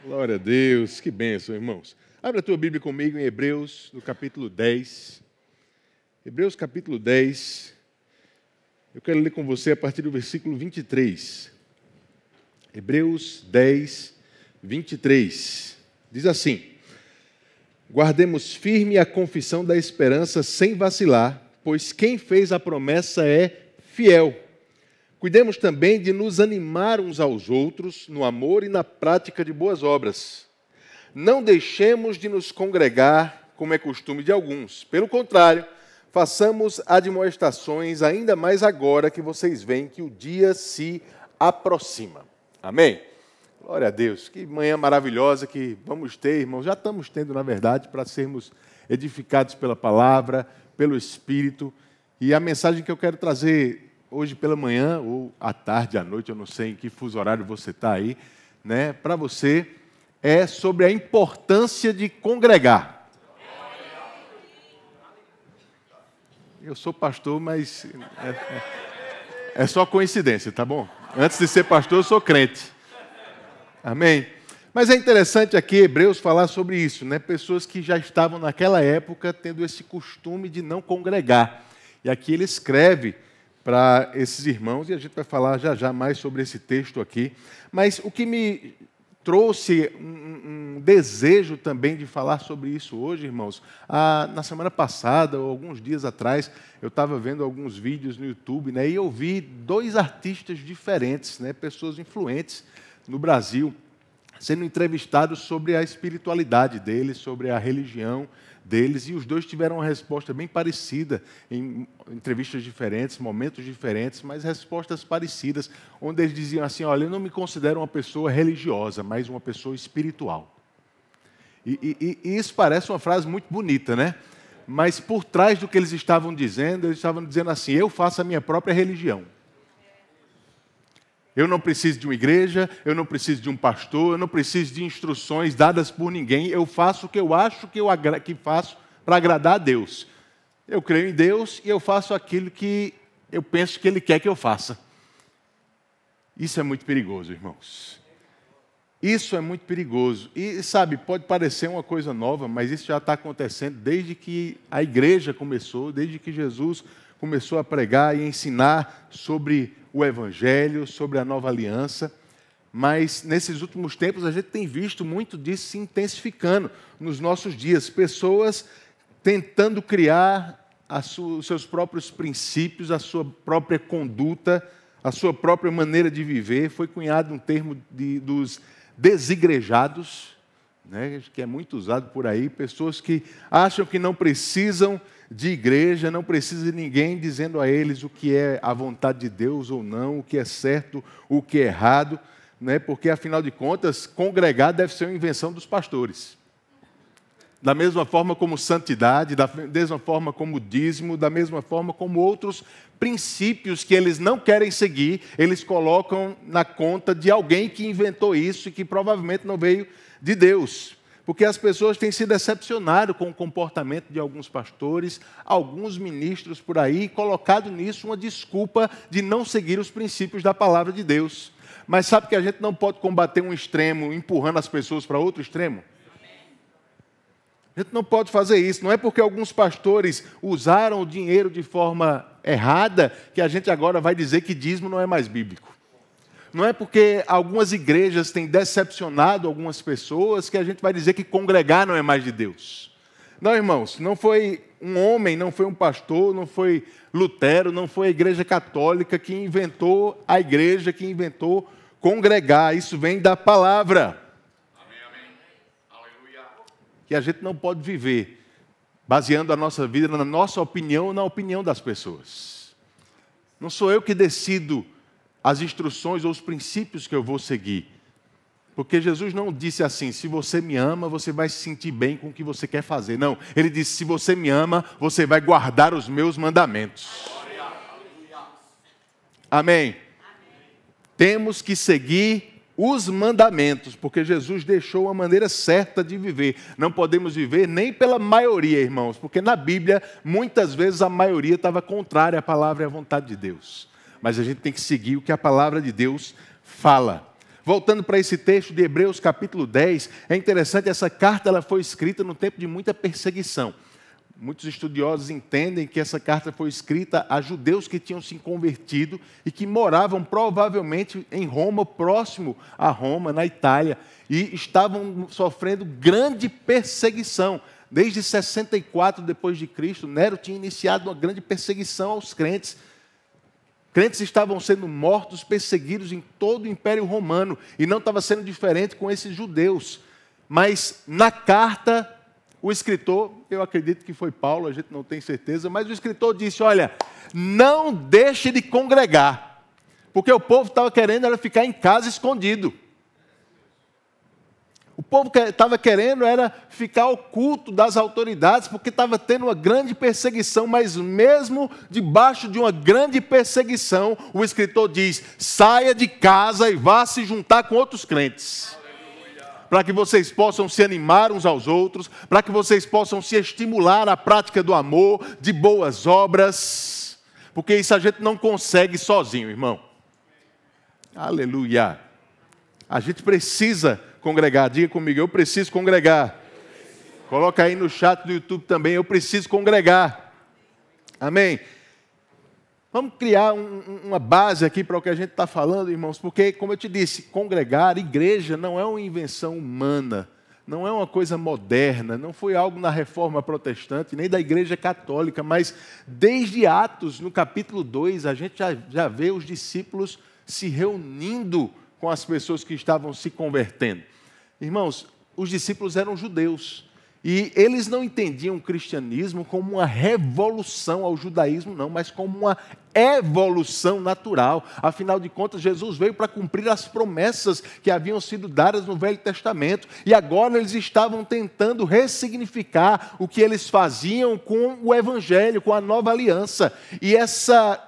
Glória a Deus, que bênção, irmãos. Abra a tua Bíblia comigo em Hebreus, no capítulo 10. Hebreus, capítulo 10. Eu quero ler com você a partir do versículo 23. Hebreus 10, 23. Diz assim: guardemos firme a confissão da esperança sem vacilar, pois quem fez a promessa é fiel. Cuidemos também de nos animar uns aos outros no amor e na prática de boas obras. Não deixemos de nos congregar, como é costume de alguns. Pelo contrário, façamos admoestações, ainda mais agora que vocês veem que o dia se aproxima. Amém? Glória a Deus. Que manhã maravilhosa que vamos ter, irmãos. Já estamos tendo, na verdade, para sermos edificados pela palavra, pelo Espírito. E a mensagem que eu quero trazer hoje pela manhã, ou à tarde, à noite, eu não sei em que fuso horário você está aí, né? Para você, é sobre a importância de congregar. Eu sou pastor, mas é só coincidência, tá bom? Antes de ser pastor, eu sou crente. Amém? Mas é interessante aqui, Hebreus, falar sobre isso, né? Pessoas que já estavam naquela época tendo esse costume de não congregar. E aqui ele escreve para esses irmãos, e a gente vai falar já já mais sobre esse texto aqui. Mas o que me trouxe um desejo também de falar sobre isso hoje, irmãos, na semana passada, ou alguns dias atrás, eu estava vendo alguns vídeos no YouTube, né, e eu vi dois artistas diferentes, né, pessoas influentes no Brasil, sendo entrevistados sobre a espiritualidade deles, sobre a religião deles, e os dois tiveram uma resposta bem parecida, em entrevistas diferentes, momentos diferentes, mas respostas parecidas, onde eles diziam assim: olha, eu não me considero uma pessoa religiosa, mas uma pessoa espiritual. E isso parece uma frase muito bonita, né? Mas por trás do que eles estavam dizendo assim: eu faço a minha própria religião. Eu não preciso de uma igreja, eu não preciso de um pastor, eu não preciso de instruções dadas por ninguém. Eu faço o que eu acho que faço para agradar a Deus. Eu creio em Deus e eu faço aquilo que eu penso que Ele quer que eu faça. Isso é muito perigoso, irmãos. Isso é muito perigoso. E, sabe, pode parecer uma coisa nova, mas isso já está acontecendo desde que a igreja começou, desde que Jesus começou a pregar e ensinar sobre o Evangelho, sobre a nova aliança. Mas nesses últimos tempos a gente tem visto muito disso se intensificando nos nossos dias. Pessoas tentando criar os seus próprios princípios, a sua própria conduta, a sua própria maneira de viver. Foi cunhado um termo dos desigrejados, né, que é muito usado por aí. Pessoas que acham que não precisam de igreja, não precisa de ninguém dizendo a eles o que é a vontade de Deus ou não, o que é certo, o que é errado, né? Porque, afinal de contas, congregar deve ser uma invenção dos pastores. Da mesma forma como santidade, da mesma forma como dízimo, da mesma forma como outros princípios que eles não querem seguir, eles colocam na conta de alguém que inventou isso e que provavelmente não veio de Deus. Porque as pessoas têm se decepcionado com o comportamento de alguns pastores, alguns ministros por aí, e colocado nisso uma desculpa de não seguir os princípios da palavra de Deus. Mas sabe que a gente não pode combater um extremo empurrando as pessoas para outro extremo? A gente não pode fazer isso. Não é porque alguns pastores usaram o dinheiro de forma errada que a gente agora vai dizer que dízimo não é mais bíblico. Não é porque algumas igrejas têm decepcionado algumas pessoas que a gente vai dizer que congregar não é mais de Deus. Não, irmãos, não foi um homem, não foi um pastor, não foi Lutero, não foi a igreja católica que inventou a igreja, que inventou congregar. Isso vem da palavra. Amém, amém. Aleluia. Que a gente não pode viver baseando a nossa vida na nossa opinião ou na opinião das pessoas. Não sou eu que decido as instruções ou os princípios que eu vou seguir. Porque Jesus não disse assim: se você me ama, você vai se sentir bem com o que você quer fazer. Não, Ele disse: se você me ama, você vai guardar os meus mandamentos. Amém? Temos que seguir os mandamentos, porque Jesus deixou uma maneira certa de viver. Não podemos viver nem pela maioria, irmãos, porque na Bíblia, muitas vezes a maioria estava contrária à palavra e à vontade de Deus. Mas a gente tem que seguir o que a palavra de Deus fala. Voltando para esse texto de Hebreus capítulo 10, é interessante, essa carta ela foi escrita no tempo de muita perseguição. Muitos estudiosos entendem que essa carta foi escrita a judeus que tinham se convertido e que moravam provavelmente em Roma, próximo a Roma, na Itália, e estavam sofrendo grande perseguição. Desde 64 depois de Cristo, Nero tinha iniciado uma grande perseguição aos crentes. Crentes estavam sendo mortos, perseguidos em todo o Império Romano, e não estava sendo diferente com esses judeus. Mas na carta, o escritor, eu acredito que foi Paulo, a gente não tem certeza, mas o escritor disse, olha, não deixe de congregar, porque o povo estava querendo era ficar em casa escondido. O povo estava querendo era ficar oculto das autoridades, porque estava tendo uma grande perseguição, mas mesmo debaixo de uma grande perseguição, o escritor diz, saia de casa e vá se juntar com outros crentes. Para que vocês possam se animar uns aos outros, para que vocês possam se estimular à prática do amor, de boas obras, porque isso a gente não consegue sozinho, irmão. Aleluia. A gente precisa congregar, diga comigo, eu preciso congregar. Coloca aí no chat do YouTube também, eu preciso congregar. Amém? Vamos criar uma base aqui para o que a gente está falando, irmãos, porque, como eu te disse, congregar, igreja, não é uma invenção humana, não é uma coisa moderna, não foi algo na Reforma Protestante, nem da Igreja Católica, mas desde Atos, no capítulo 2, a gente já vê os discípulos se reunindo com as pessoas que estavam se convertendo. Irmãos, os discípulos eram judeus, e eles não entendiam o cristianismo como uma revolução ao judaísmo, não, mas como uma evolução natural. Afinal de contas, Jesus veio para cumprir as promessas que haviam sido dadas no Velho Testamento. E agora eles estavam tentando ressignificar o que eles faziam com o Evangelho, com a nova aliança. E essa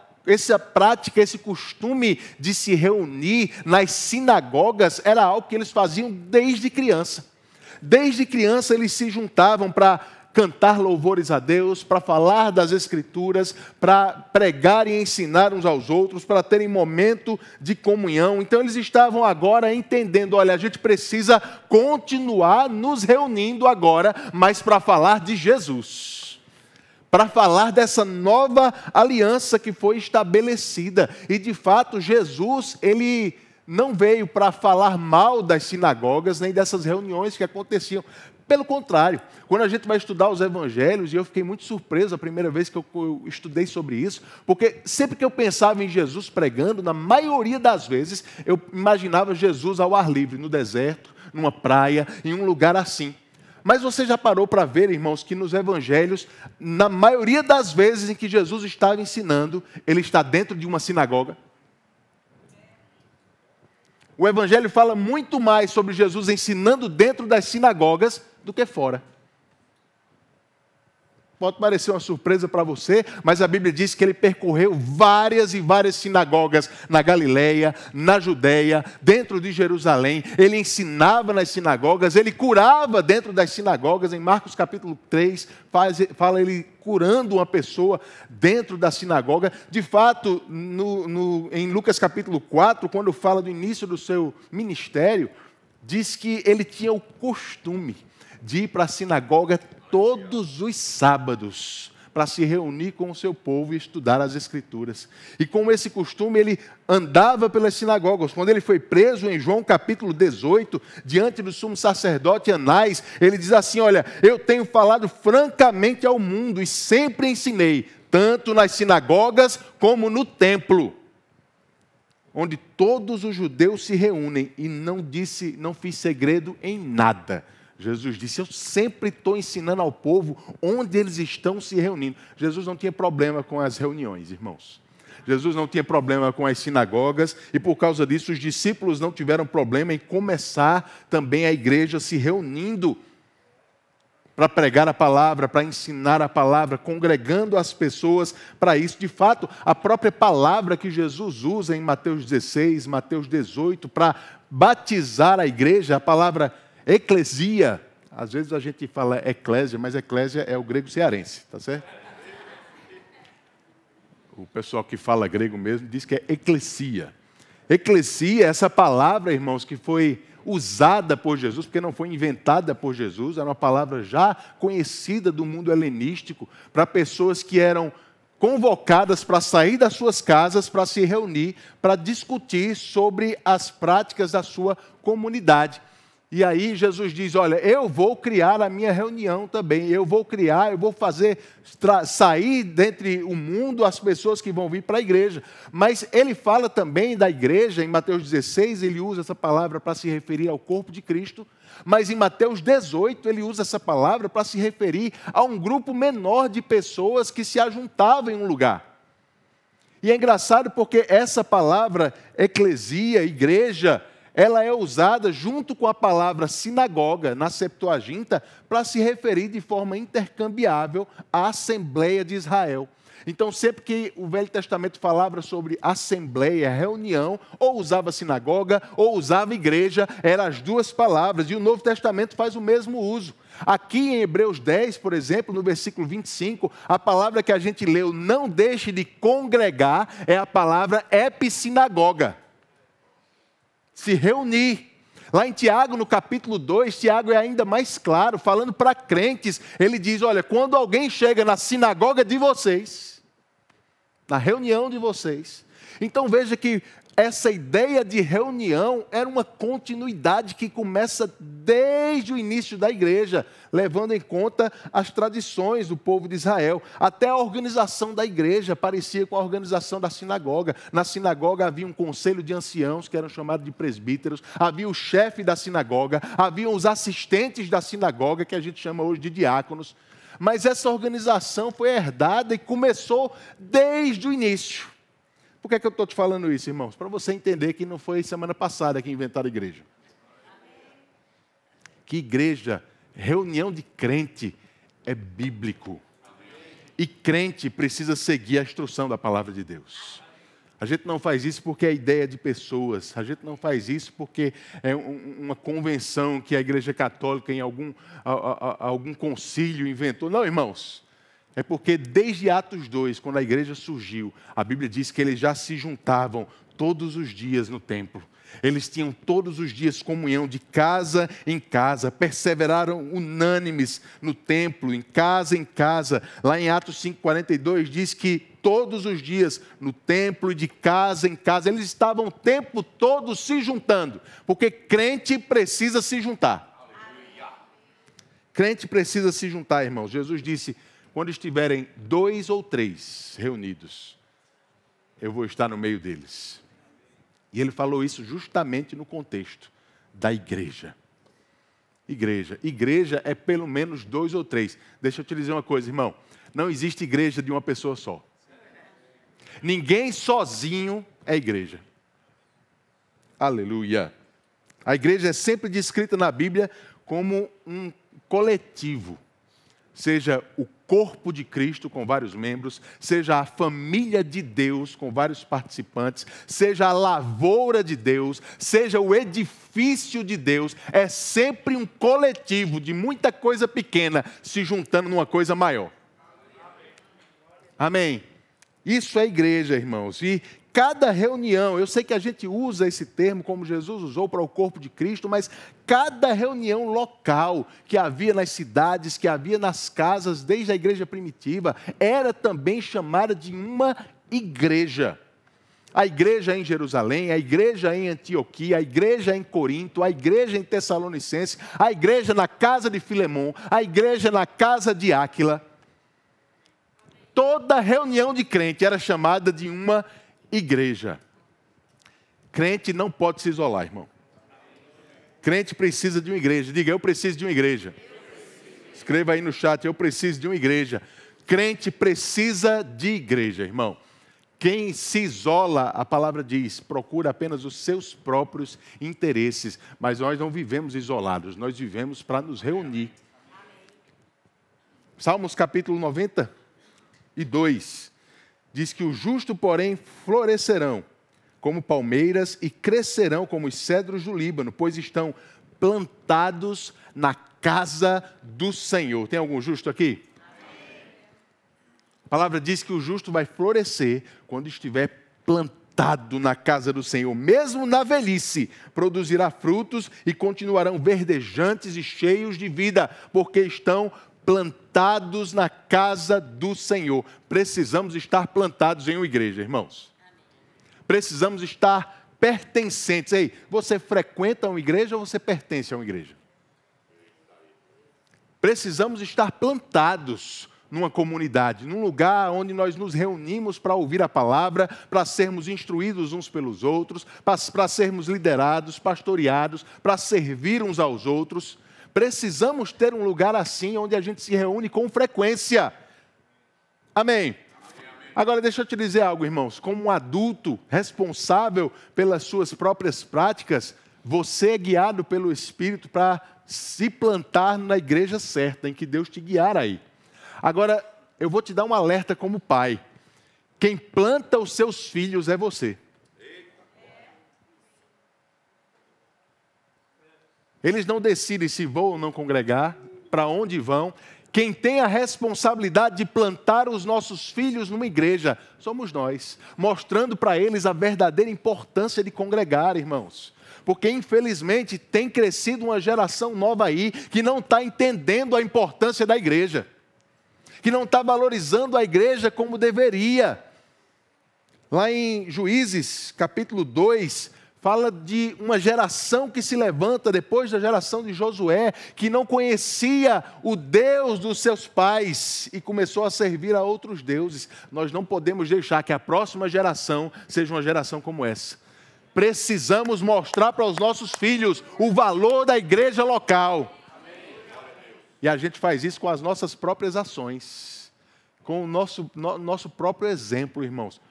prática, esse costume de se reunir nas sinagogas era algo que eles faziam desde criança. Desde criança eles se juntavam para cantar louvores a Deus, para falar das Escrituras, para pregar e ensinar uns aos outros, para terem momento de comunhão. Então eles estavam agora entendendo, olha, a gente precisa continuar nos reunindo agora, mas para falar de Jesus. Para falar dessa nova aliança que foi estabelecida. E de fato Jesus, ele não veio para falar mal das sinagogas, nem dessas reuniões que aconteciam. Pelo contrário, quando a gente vai estudar os evangelhos, e eu fiquei muito surpreso a primeira vez que eu estudei sobre isso, porque sempre que eu pensava em Jesus pregando, na maioria das vezes, eu imaginava Jesus ao ar livre, no deserto, numa praia, em um lugar assim. Mas você já parou para ver, irmãos, que nos evangelhos, na maioria das vezes em que Jesus estava ensinando, ele está dentro de uma sinagoga? O Evangelho fala muito mais sobre Jesus ensinando dentro das sinagogas do que fora. Pode parecer uma surpresa para você, mas a Bíblia diz que ele percorreu várias e várias sinagogas na Galileia, na Judeia, dentro de Jerusalém. Ele ensinava nas sinagogas, ele curava dentro das sinagogas. Em Marcos capítulo 3, fala ele curando uma pessoa dentro da sinagoga. De fato, em Lucas capítulo 4, quando fala do início do seu ministério, diz que ele tinha o costume de ir para a sinagoga todos os sábados, para se reunir com o seu povo e estudar as Escrituras. E com esse costume, ele andava pelas sinagogas. Quando ele foi preso em João capítulo 18, diante do sumo sacerdote Anás, ele diz assim, olha, eu tenho falado francamente ao mundo e sempre ensinei, tanto nas sinagogas como no templo, onde todos os judeus se reúnem, e não fiz segredo em nada. Jesus disse, eu sempre estou ensinando ao povo onde eles estão se reunindo. Jesus não tinha problema com as reuniões, irmãos. Jesus não tinha problema com as sinagogas, e por causa disso os discípulos não tiveram problema em começar também a igreja se reunindo para pregar a palavra, para ensinar a palavra, congregando as pessoas para isso. De fato, a própria palavra que Jesus usa em Mateus 16, Mateus 18, para batizar a igreja, a palavra eclesia, às vezes a gente fala eclésia, mas eclésia é o grego cearense, tá certo? O pessoal que fala grego mesmo diz que é eclesia. Eclesia, essa palavra, irmãos, que foi usada por Jesus, porque não foi inventada por Jesus, era uma palavra já conhecida do mundo helenístico, para pessoas que eram convocadas para sair das suas casas, para se reunir, para discutir sobre as práticas da sua comunidade. E aí Jesus diz, olha, eu vou criar a minha reunião também, eu vou fazer sair dentre o mundo as pessoas que vão vir para a igreja. Mas ele fala também da igreja, em Mateus 16, ele usa essa palavra para se referir ao corpo de Cristo, mas em Mateus 18 ele usa essa palavra para se referir a um grupo menor de pessoas que se ajuntavam em um lugar. E é engraçado porque essa palavra, eclesia, igreja, ela é usada junto com a palavra sinagoga, na Septuaginta, para se referir de forma intercambiável à Assembleia de Israel. Então, sempre que o Velho Testamento falava sobre assembleia, reunião, ou usava sinagoga, ou usava igreja, eram as duas palavras, e o Novo Testamento faz o mesmo uso. Aqui em Hebreus 10, por exemplo, no versículo 25, a palavra que a gente leu, não deixe de congregar, é a palavra epissinagoga. Se reunir. Lá em Tiago, no capítulo 2, Tiago é ainda mais claro, falando para crentes, ele diz, olha, quando alguém chega na sinagoga de vocês, na reunião de vocês, então veja que essa ideia de reunião era uma continuidade que começa desde o início da igreja, levando em conta as tradições do povo de Israel. Até a organização da igreja parecia com a organização da sinagoga. Na sinagoga havia um conselho de anciãos, que eram chamados de presbíteros, havia o chefe da sinagoga, havia os assistentes da sinagoga, que a gente chama hoje de diáconos. Mas essa organização foi herdada e começou desde o início. Por que é que eu estou te falando isso, irmãos? Para você entender que não foi semana passada que inventaram a igreja. Que igreja, reunião de crente, é bíblico. E crente precisa seguir a instrução da palavra de Deus. A gente não faz isso porque é ideia de pessoas. A gente não faz isso porque é uma convenção que a Igreja Católica, em algum concílio, inventou. Não, irmãos. É porque desde Atos 2, quando a igreja surgiu, a Bíblia diz que eles já se juntavam todos os dias no templo. Eles tinham todos os dias comunhão de casa em casa, perseveraram unânimes no templo, em casa. Lá em Atos 5,42 diz que todos os dias, no templo e de casa em casa, eles estavam o tempo todo se juntando, porque crente precisa se juntar. Crente precisa se juntar, irmãos. Jesus disse, quando estiverem 2 ou 3 reunidos, eu vou estar no meio deles. E ele falou isso justamente no contexto da igreja. Igreja é pelo menos 2 ou 3. Deixa eu te dizer uma coisa, irmão. Não existe igreja de uma pessoa só. Ninguém sozinho é igreja. Aleluia. A igreja é sempre descrita na Bíblia como um coletivo. Seja o corpo de Cristo com vários membros, seja a família de Deus com vários participantes, seja a lavoura de Deus, seja o edifício de Deus, é sempre um coletivo de muita coisa pequena se juntando numa coisa maior. Amém. Isso é igreja, irmãos. E cada reunião, eu sei que a gente usa esse termo como Jesus usou para o corpo de Cristo, mas cada reunião local que havia nas cidades, que havia nas casas, desde a igreja primitiva, era também chamada de uma igreja. A igreja em Jerusalém, a igreja em Antioquia, a igreja em Corinto, a igreja em Tessalonicense, a igreja na casa de Filemon, a igreja na casa de Áquila. Toda reunião de crente era chamada de uma igreja. Crente não pode se isolar, irmão. Crente precisa de uma igreja. Diga, eu preciso de uma igreja. Escreva aí no chat, eu preciso de uma igreja. Crente precisa de igreja, irmão. Quem se isola, a palavra diz, procura apenas os seus próprios interesses. Mas nós não vivemos isolados, nós vivemos para nos reunir. Salmos capítulo 92. Diz que o justo, porém, florescerão como palmeiras e crescerão como os cedros do Líbano, pois estão plantados na casa do Senhor. Tem algum justo aqui? Amém. A palavra diz que o justo vai florescer quando estiver plantado plantado na casa do Senhor, mesmo na velhice, produzirá frutos e continuarão verdejantes e cheios de vida, porque estão plantados na casa do Senhor. Precisamos estar plantados em uma igreja, irmãos. Precisamos estar pertencentes. Ei, você frequenta uma igreja ou você pertence a uma igreja? Precisamos estar plantados numa comunidade, num lugar onde nós nos reunimos para ouvir a palavra, para sermos instruídos uns pelos outros, para sermos liderados, pastoreados, para servir uns aos outros. Precisamos ter um lugar assim, onde a gente se reúne com frequência. Amém? Agora, deixa eu te dizer algo, irmãos. Como um adulto responsável pelas suas próprias práticas, você é guiado pelo Espírito para se plantar na igreja certa, em que Deus te guiar aí. Agora, eu vou te dar um alerta como pai. Quem planta os seus filhos é você. Eles não decidem se vão ou não congregar, para onde vão. Quem tem a responsabilidade de plantar os nossos filhos numa igreja somos nós, mostrando para eles a verdadeira importância de congregar, irmãos. Porque, infelizmente, tem crescido uma geração nova aí que não está entendendo a importância da igreja, que não está valorizando a igreja como deveria. Lá em Juízes, capítulo 2, fala de uma geração que se levanta depois da geração de Josué, que não conhecia o Deus dos seus pais e começou a servir a outros deuses. Nós não podemos deixar que a próxima geração seja uma geração como essa. Precisamos mostrar para os nossos filhos o valor da igreja local. E a gente faz isso com as nossas próprias ações, com o nosso próprio exemplo, irmãos.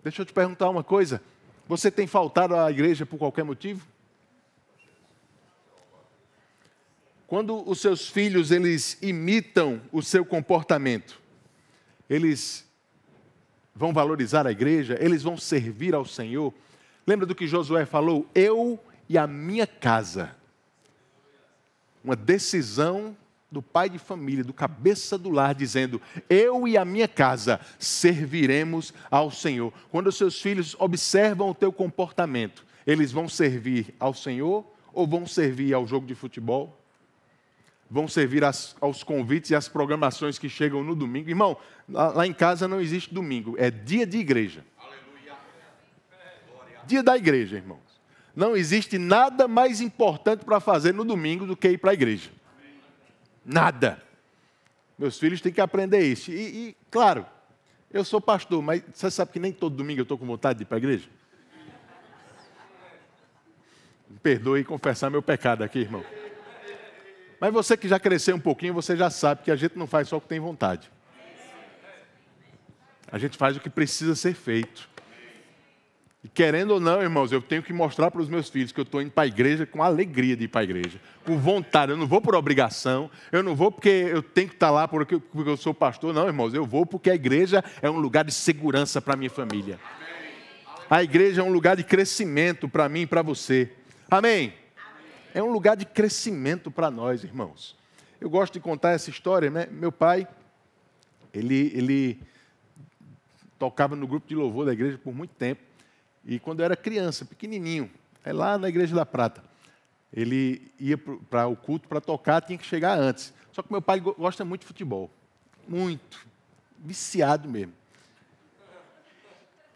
Deixa eu te perguntar uma coisa. Você tem faltado à igreja por qualquer motivo? Quando os seus filhos, eles imitam o seu comportamento, eles vão valorizar a igreja, eles vão servir ao Senhor. Lembra do que Josué falou? Eu e a minha casa. Uma decisão do pai de família, do cabeça do lar, dizendo: eu e a minha casa serviremos ao Senhor. Quando os seus filhos observam o teu comportamento, eles vão servir ao Senhor ou vão servir ao jogo de futebol? Vão servir aos convites e às programações que chegam no domingo? Irmão, lá em casa não existe domingo, é dia de igreja. Dia da igreja, irmãos. Não existe nada mais importante para fazer no domingo do que ir para a igreja. Nada. Meus filhos têm que aprender isso. E, claro, eu sou pastor, mas você sabe que nem todo domingo eu estou com vontade de ir para a igreja? Me perdoe confessar meu pecado aqui, irmão. Mas você que já cresceu um pouquinho, você já sabe que a gente não faz só o que tem vontade. A gente faz o que precisa ser feito. E querendo ou não, irmãos, eu tenho que mostrar para os meus filhos que eu estou indo para a igreja com alegria de ir para a igreja. Com vontade, eu não vou por obrigação, eu não vou porque eu tenho que estar lá porque eu sou pastor. Não, irmãos, eu vou porque a igreja é um lugar de segurança para a minha família. A igreja é um lugar de crescimento para mim e para você. Amém? É um lugar de crescimento para nós, irmãos. Eu gosto de contar essa história, né? Meu pai, ele tocava no grupo de louvor da igreja por muito tempo. E quando eu era criança, pequenininho, lá na Igreja da Prata, ele ia para o culto para tocar, tinha que chegar antes. Só que meu pai gosta muito de futebol. Muito. Viciado mesmo.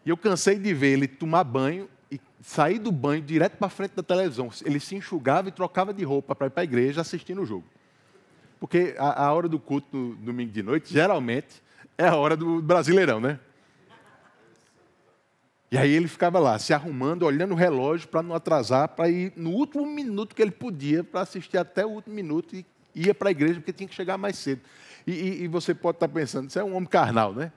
E eu cansei de ver ele tomar banho e sair do banho direto para frente da televisão. Ele se enxugava e trocava de roupa para ir para a igreja assistindo o jogo. Porque a hora do culto no domingo de noite, geralmente, é a hora do Brasileirão, né? E aí ele ficava lá, se arrumando, olhando o relógio para não atrasar, para ir no último minuto que ele podia, para assistir até o último minuto e ia para a igreja, porque tinha que chegar mais cedo. E você pode estar pensando, isso é um homem carnal, né?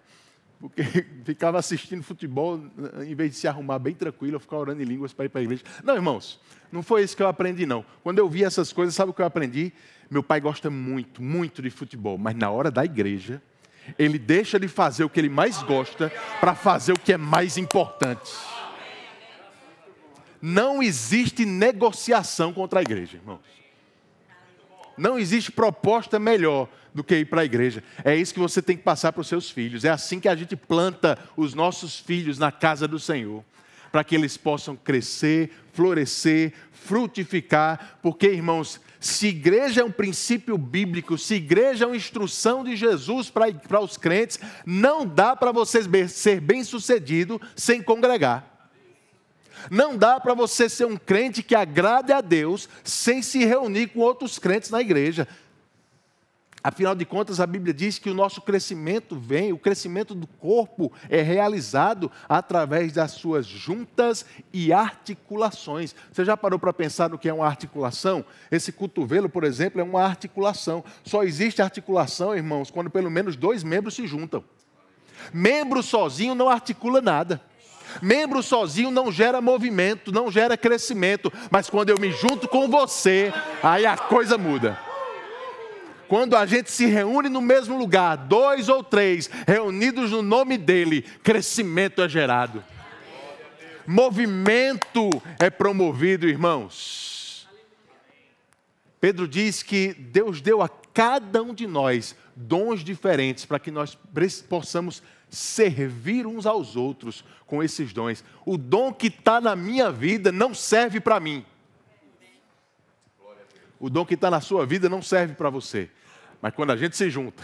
Porque ficava assistindo futebol, em vez de se arrumar bem tranquilo, eu ficava orando em línguas para ir para a igreja. Não, irmãos, não foi isso que eu aprendi, não. Quando eu vi essas coisas, sabe o que eu aprendi? Meu pai gosta muito, muito de futebol, mas na hora da igreja, ele deixa de fazer o que ele mais gosta para fazer o que é mais importante. Não existe negociação contra a igreja, irmãos. Não existe proposta melhor do que ir para a igreja. É isso que você tem que passar para os seus filhos. É assim que a gente planta os nossos filhos na casa do Senhor, para que eles possam crescer, florescer, frutificar, porque, irmãos, se igreja é um princípio bíblico, se igreja é uma instrução de Jesus para os crentes, não dá para você ser bem-sucedido sem congregar. Não dá para você ser um crente que agrade a Deus sem se reunir com outros crentes na igreja. Afinal de contas, a Bíblia diz que o nosso crescimento o crescimento do corpo é realizado através das suas juntas e articulações. Você já parou para pensar no que é uma articulação? Esse cotovelo, por exemplo, é uma articulação. Só existe articulação, irmãos, quando pelo menos 2 membros se juntam. Membro sozinho não articula nada. Membro sozinho não gera movimento, não gera crescimento. Mas quando eu me junto com você, aí a coisa muda. Quando a gente se reúne no mesmo lugar, 2 ou 3 reunidos no nome dele, crescimento é gerado. Movimento é promovido, irmãos. Pedro diz que Deus deu a cada um de nós dons diferentes para que nós possamos servir uns aos outros com esses dons. O dom que está na minha vida não serve para mim. O dom que está na sua vida não serve para você. Mas quando a gente se junta,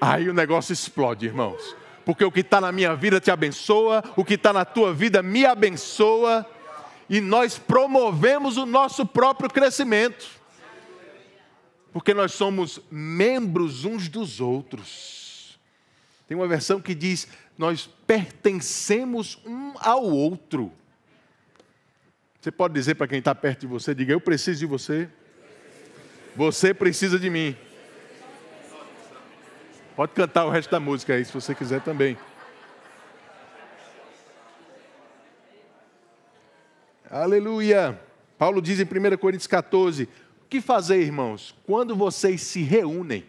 aí o negócio explode, irmãos. Porque o que está na minha vida te abençoa, o que está na tua vida me abençoa, e nós promovemos o nosso próprio crescimento. Porque nós somos membros uns dos outros. Tem uma versão que diz, nós pertencemos um ao outro. Você pode dizer para quem está perto de você, diga, eu preciso de você. Você precisa de mim. Pode cantar o resto da música aí, se você quiser também. Aleluia. Paulo diz em 1 Coríntios 14, o que fazer, irmãos? Quando vocês se reúnem,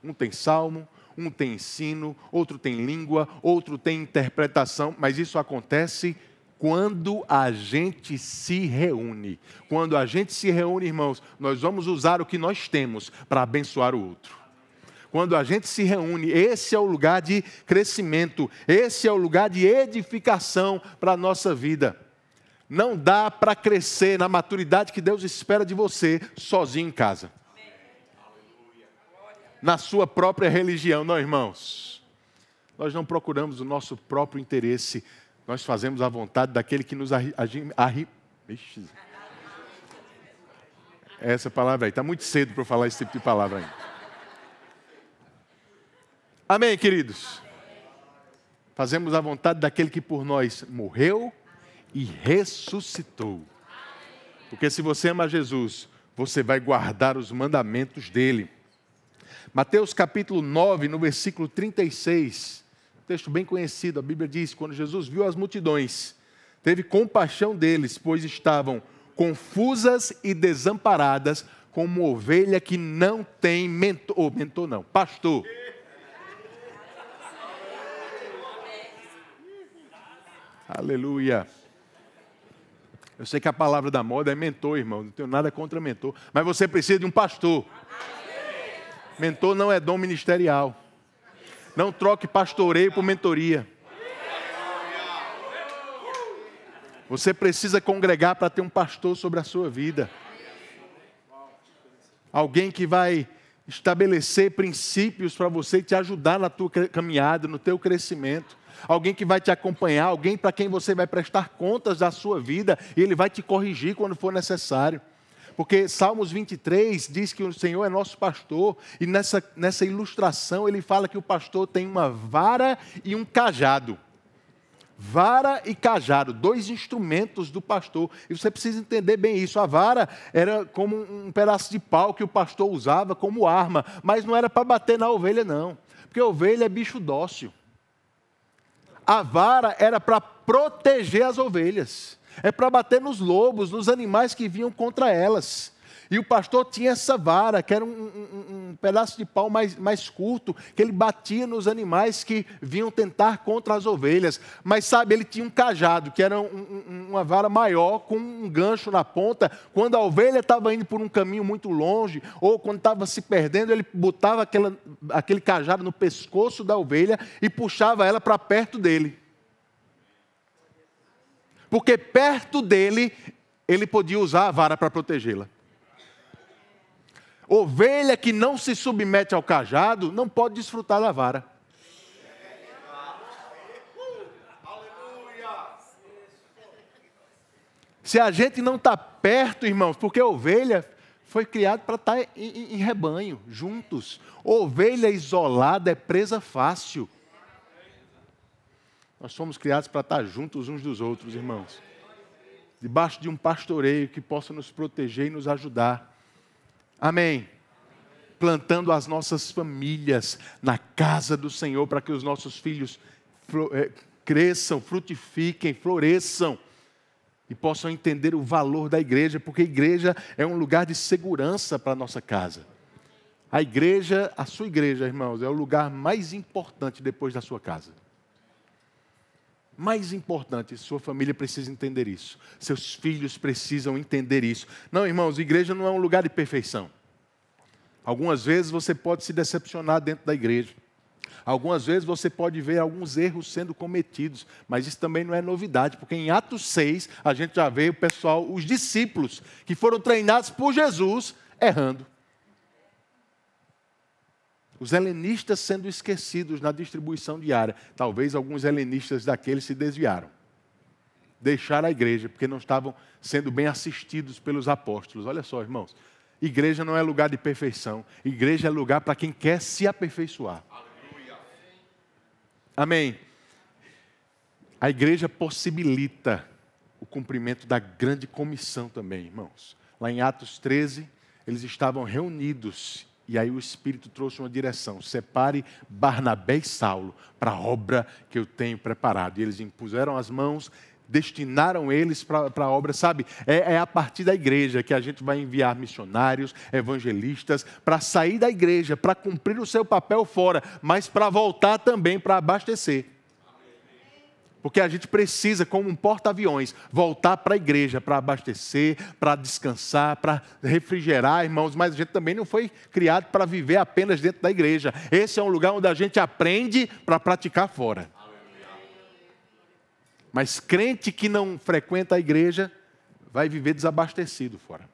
um tem salmo, um tem ensino, outro tem língua, outro tem interpretação, mas isso acontece quando a gente se reúne. Quando a gente se reúne, irmãos, nós vamos usar o que nós temos para abençoar o outro. Quando a gente se reúne, esse é o lugar de crescimento, esse é o lugar de edificação para a nossa vida. Não dá para crescer na maturidade que Deus espera de você sozinho em casa. Na sua própria religião, não, irmãos. Nós não procuramos o nosso próprio interesse, nós fazemos a vontade daquele que nos Essa palavra aí, está muito cedo para eu falar esse tipo de palavra ainda. Amém, queridos? Fazemos a vontade daquele que por nós morreu e ressuscitou. Porque se você ama Jesus, você vai guardar os mandamentos dele. Mateus capítulo 9, no versículo 36, um texto bem conhecido, a Bíblia diz, quando Jesus viu as multidões, teve compaixão deles, pois estavam confusas e desamparadas, como uma ovelha que não tem pastor. Aleluia. Eu sei que a palavra da moda é mentor, irmão. Não tenho nada contra mentor. Mas você precisa de um pastor. Mentor não é dom ministerial. Não troque pastoreio por mentoria. Você precisa congregar para ter um pastor sobre a sua vida. Alguém que vai estabelecer princípios para você e te ajudar na tua caminhada, no teu crescimento. Alguém que vai te acompanhar, alguém para quem você vai prestar contas da sua vida e ele vai te corrigir quando for necessário. Porque Salmos 23 diz que o Senhor é nosso pastor e nessa ilustração ele fala que o pastor tem uma vara e um cajado. Vara e cajado, 2 instrumentos do pastor. E você precisa entender bem isso. A vara era como um pedaço de pau que o pastor usava como arma, mas não era para bater na ovelha não, porque a ovelha é bicho dócil. A vara era para proteger as ovelhas. É para bater nos lobos, nos animais que vinham contra elas. E o pastor tinha essa vara, que era um pedaço de pau mais curto, que ele batia nos animais que vinham tentar contra as ovelhas. Mas sabe, ele tinha um cajado, que era uma vara maior, com um gancho na ponta. Quando a ovelha estava indo por um caminho muito longe, ou quando estava se perdendo, ele botava aquele cajado no pescoço da ovelha e puxava ela para perto dele. Porque perto dele, ele podia usar a vara para protegê-la. Ovelha que não se submete ao cajado não pode desfrutar da vara. Se a gente não está perto, irmãos, porque a ovelha foi criada para estar em rebanho, juntos. Ovelha isolada é presa fácil. Nós fomos criados para estar juntos uns dos outros, irmãos. Debaixo de um pastoreio que possa nos proteger e nos ajudar. Amém. Plantando as nossas famílias na casa do Senhor para que os nossos filhos cresçam, frutifiquem, floresçam e possam entender o valor da igreja, porque a igreja é um lugar de segurança para a nossa casa. A igreja, a sua igreja, irmãos, é o lugar mais importante depois da sua casa. Mais importante, sua família precisa entender isso. Seus filhos precisam entender isso. Não, irmãos, igreja não é um lugar de perfeição. Algumas vezes você pode se decepcionar dentro da igreja. Algumas vezes você pode ver alguns erros sendo cometidos. Mas isso também não é novidade, porque em Atos 6, a gente já vê o pessoal, os discípulos, que foram treinados por Jesus, errando. Os helenistas sendo esquecidos na distribuição diária. Talvez alguns helenistas daqueles se desviaram. Deixaram a igreja, porque não estavam sendo bem assistidos pelos apóstolos. Olha só, irmãos. Igreja não é lugar de perfeição. Igreja é lugar para quem quer se aperfeiçoar. Aleluia. Amém. A igreja possibilita o cumprimento da grande comissão também, irmãos. Lá em Atos 13, eles estavam reunidos. E aí o Espírito trouxe uma direção. Separe Barnabé e Saulo para a obra que eu tenho preparado. E eles impuseram as mãos, destinaram eles para a obra. Sabe, é a partir da igreja que a gente vai enviar missionários, evangelistas, para sair da igreja, para cumprir o seu papel fora, mas para voltar também para abastecer. Porque a gente precisa, como um porta-aviões, voltar para a igreja para abastecer, para descansar, para refrigerar, irmãos. Mas a gente também não foi criado para viver apenas dentro da igreja. Esse é um lugar onde a gente aprende para praticar fora. Mas crente que não frequenta a igreja vai viver desabastecido fora.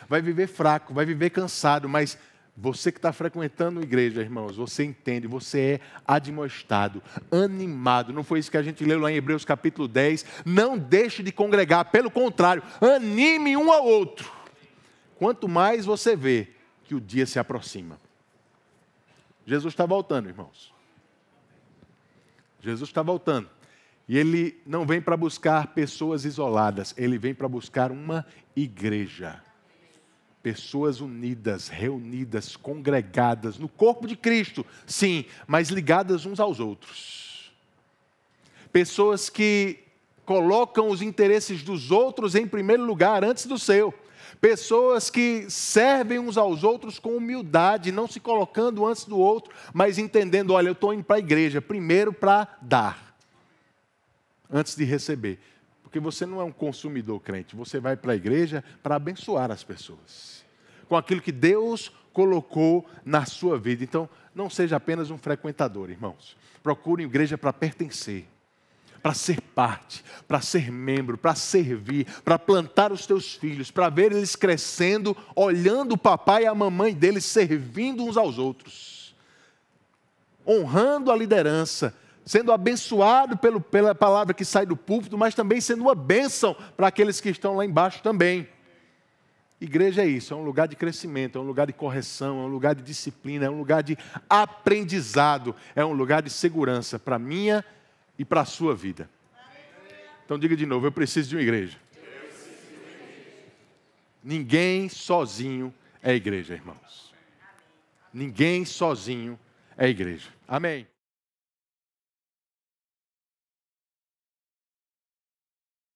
Vai viver fraco, vai viver cansado, mas você que está frequentando a igreja, irmãos, você entende, você é admoestado, animado. Não foi isso que a gente leu lá em Hebreus capítulo 10? Não deixe de congregar, pelo contrário, anime um ao outro. Quanto mais você vê que o dia se aproxima. Jesus está voltando, irmãos. Jesus está voltando. E Ele não vem para buscar pessoas isoladas, Ele vem para buscar uma igreja. Pessoas unidas, reunidas, congregadas no corpo de Cristo, sim, mas ligadas uns aos outros. Pessoas que colocam os interesses dos outros em primeiro lugar, antes do seu. Pessoas que servem uns aos outros com humildade, não se colocando antes do outro, mas entendendo, olha, eu estou indo para a igreja primeiro para dar, antes de receber. Porque você não é um consumidor crente, você vai para a igreja para abençoar as pessoas. Com aquilo que Deus colocou na sua vida. Então, não seja apenas um frequentador, irmãos. Procure igreja para pertencer, para ser parte, para ser membro, para servir, para plantar os teus filhos, para ver eles crescendo, olhando o papai e a mamãe deles, servindo uns aos outros. Honrando a liderança, sendo abençoado pela palavra que sai do púlpito, mas também sendo uma bênção para aqueles que estão lá embaixo também. Igreja é isso, é um lugar de crescimento, é um lugar de correção, é um lugar de disciplina, é um lugar de aprendizado, é um lugar de segurança para a minha e para a sua vida. Então diga de novo, eu preciso de uma igreja. Ninguém sozinho é igreja, irmãos. Ninguém sozinho é igreja. Amém.